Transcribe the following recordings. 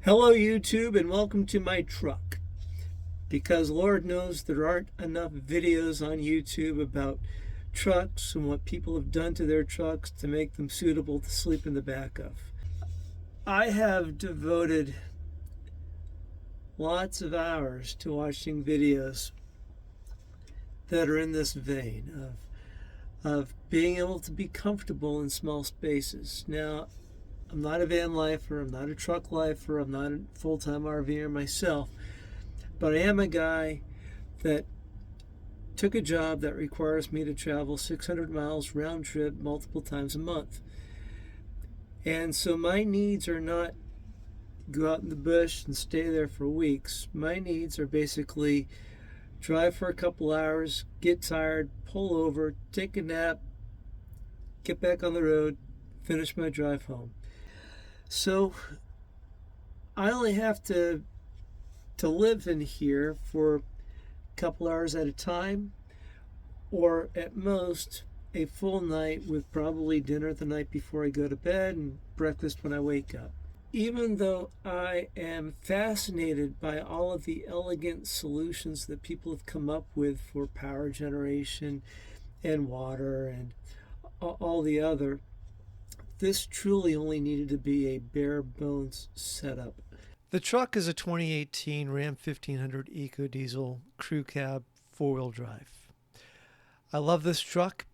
Hello YouTube and welcome to my truck. Because Lord knows there aren't enough videos on YouTube about trucks and what people have done to their trucks to make them suitable to sleep in the back of. I have devoted lots of hours to watching videos that are in this vein of being able to be comfortable in small spaces. Now, I'm not a van lifer, I'm not a truck lifer, I'm not a full-time RVer myself, but I am a guy that took a job that requires me to travel 600 miles round trip multiple times a month. And so my needs are not go out in the bush and stay there for weeks. My needs are basically drive for a couple hours, get tired, pull over, take a nap, get back on the road, finish my drive home. So I only have to live in here for a couple hours at a time, or at most a full night with probably dinner the night before I go to bed and breakfast when I wake up. Even though I am fascinated by all of the elegant solutions that people have come up with for power generation and water and all the other, this truly only needed to be a bare bones setup. The truck is a 2018 Ram 1500 Ecodiesel crew cab 4-wheel drive. I love this truck.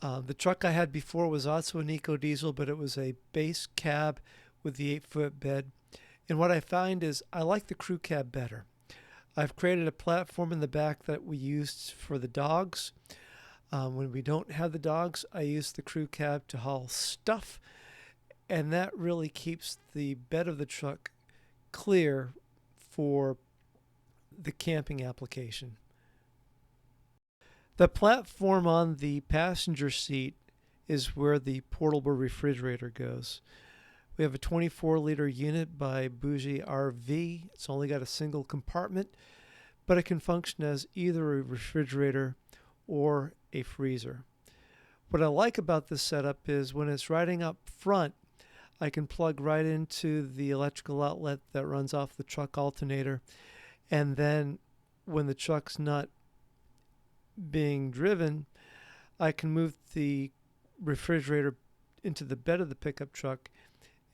The truck I had before was also an Ecodiesel, but it was a base cab with the 8-foot bed. And what I find is I like the crew cab better. I've created a platform in the back that we used for the dogs. When we don't have the dogs, I use the crew cab to haul stuff, and that really keeps the bed of the truck clear for the camping application. The platform on the passenger seat is where the portable refrigerator goes. We have a 24-liter unit by Bougie RV. It's only got a single compartment, but it can function as either a refrigerator or a freezer. What I like about this setup is when it's riding up front, I can plug right into the electrical outlet that runs off the truck alternator, and then when the truck's not being driven, I can move the refrigerator into the bed of the pickup truck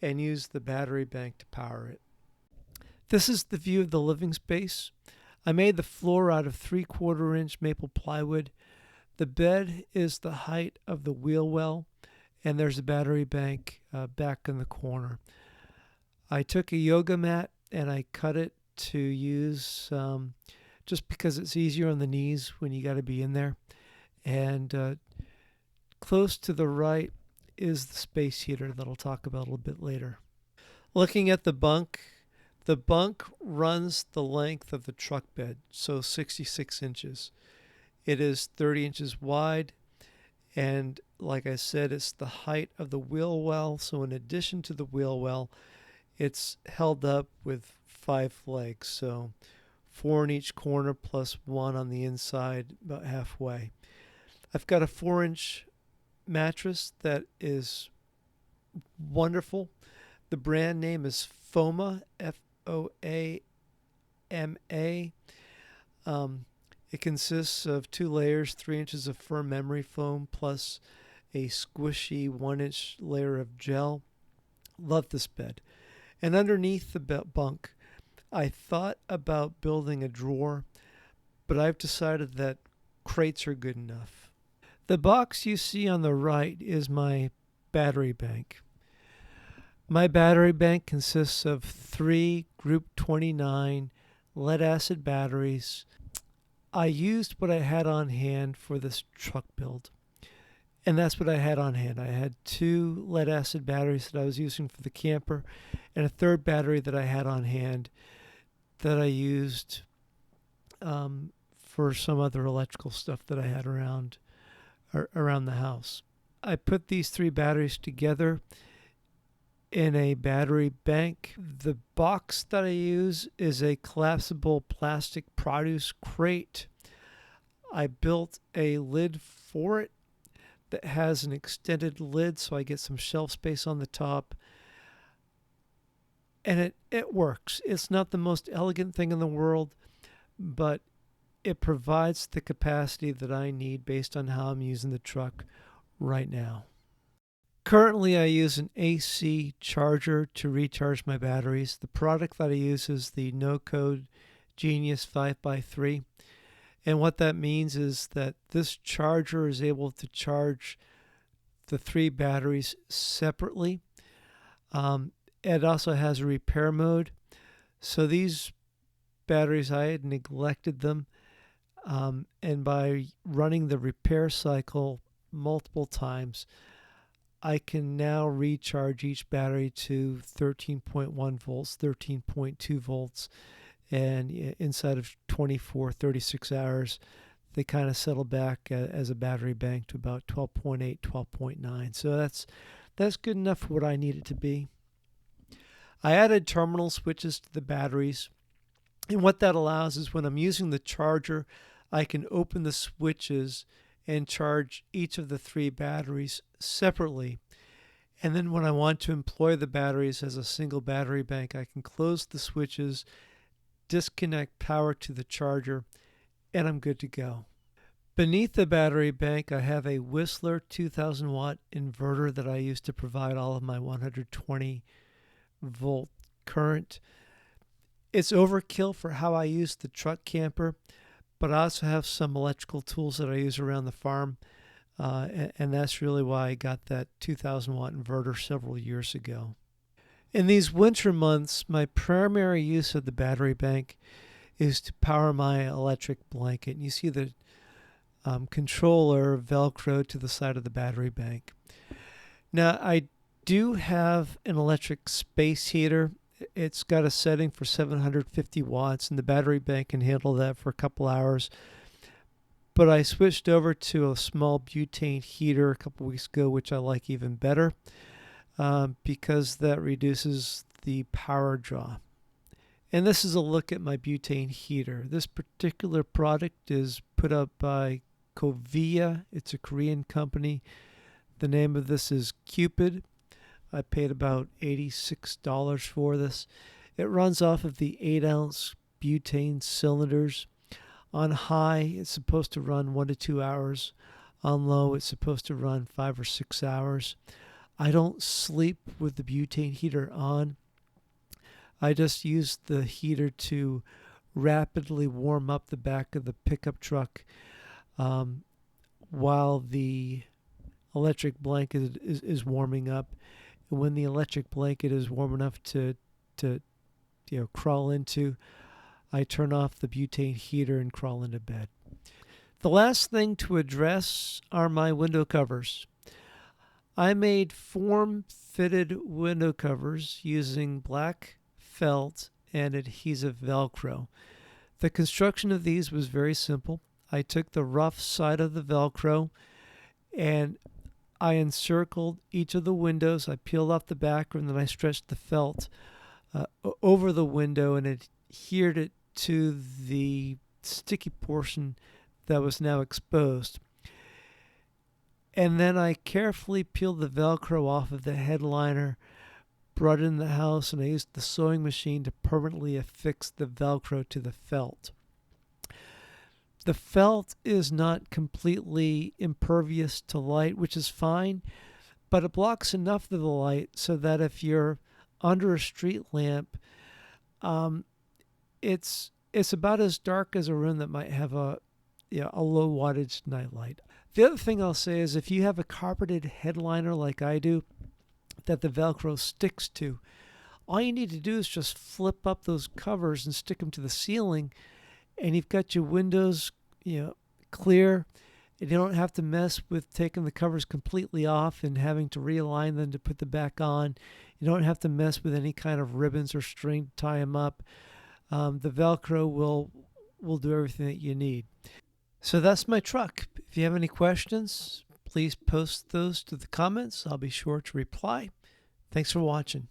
and use the battery bank to power it. This is the view of the living space. I made the floor out of 3/4-inch maple plywood. The bed is the height of the wheel well, and there's a battery bank back in the corner. I took a yoga mat and I cut it to use just because it's easier on the knees when you got to be in there. And close to the right is the space heater that I'll talk about a little bit later. Looking at the bunk runs the length of the truck bed, so 66 inches. It is 30 inches wide, and like I said, it's the height of the wheel well, so in addition to the wheel well, it's held up with 5 legs, so 4 in each corner plus 1 on the inside, about halfway. I've got a 4-inch mattress that is wonderful. The brand name is FOAMA, F-O-A-M-A. It consists of 2 layers, 3 inches of firm memory foam, plus a squishy 1-inch layer of gel. Love this bed. And underneath the bunk, I thought about building a drawer, but I've decided that crates are good enough. The box you see on the right is my battery bank. My battery bank consists of 3 Group 29 lead-acid batteries. I used what I had on hand for this truck build, and that's what I had on hand. I had 2 lead-acid batteries that I was using for the camper, and a 3rd battery that I had on hand that I used for some other electrical stuff that I had around the house. I put these 3 batteries together in a battery bank. The box that I use is a collapsible plastic produce crate. I built a lid for it that has an extended lid so I get some shelf space on the top. And it works. It's not the most elegant thing in the world, but it provides the capacity that I need based on how I'm using the truck right now. Currently, I use an AC charger to recharge my batteries. The product that I use is the No Code Genius 5x3. And what that means is that this charger is able to charge the 3 batteries separately. It also has a repair mode. So these batteries, I had neglected them. And by running the repair cycle multiple times, I can now recharge each battery to 13.1 volts, 13.2 volts, and inside of 24, 36 hours, they kind of settle back as a battery bank to about 12.8, 12.9. So that's good enough for what I need it to be. I added terminal switches to the batteries, and what that allows is when I'm using the charger, I can open the switches and charge each of the 3 batteries separately. And then when I want to employ the batteries as a single battery bank, I can close the switches, disconnect power to the charger, and I'm good to go. Beneath the battery bank, I have a Whistler 2000 watt inverter that I use to provide all of my 120 volt current. It's overkill for how I use the truck camper, but I also have some electrical tools that I use around the farm, and that's really why I got that 2000 watt inverter several years ago. In these winter months, my primary use of the battery bank is to power my electric blanket. And you see the controller Velcro to the side of the battery bank. Now, I do have an electric space heater. It's got a setting for 750 watts, and the battery bank can handle that for a couple hours. But I switched over to a small butane heater a couple weeks ago, which I like even better because that reduces the power draw. And this is a look at my butane heater. This particular product is put up by Ecodiesel. It's a Korean company. The name of this is Cupid. I paid about $86 for this. It runs off of the 8-ounce butane cylinders. On high, it's supposed to run 1 to 2 hours. On low, it's supposed to run 5 or 6 hours. I don't sleep with the butane heater on. I just use the heater to rapidly warm up the back of the pickup truck while the electric blanket is warming up. And when the electric blanket is warm enough to crawl into, I turn off the butane heater and crawl into bed. The last thing to address are my window covers. I made form-fitted window covers using black felt and adhesive Velcro. The construction of these was very simple. I took the rough side of the Velcro and I encircled each of the windows. I peeled off the back and then I stretched the felt over the window and adhered it to the sticky portion that was now exposed. And then I carefully peeled the Velcro off of the headliner, brought it in the house, and I used the sewing machine to permanently affix the Velcro to the felt. The felt is not completely impervious to light, which is fine, but it blocks enough of the light so that if you're under a street lamp, it's about as dark as a room that might have a low wattage nightlight. The other thing I'll say is if you have a carpeted headliner like I do that the Velcro sticks to, all you need to do is just flip up those covers and stick them to the ceiling, and you've got your windows clear, and you don't have to mess with taking the covers completely off and having to realign them to put them back on. You don't have to mess with any kind of ribbons or string to tie them up. The Velcro will do everything that you need. So that's my truck. If you have any questions, please post those to the comments. I'll be sure to reply. Thanks for watching.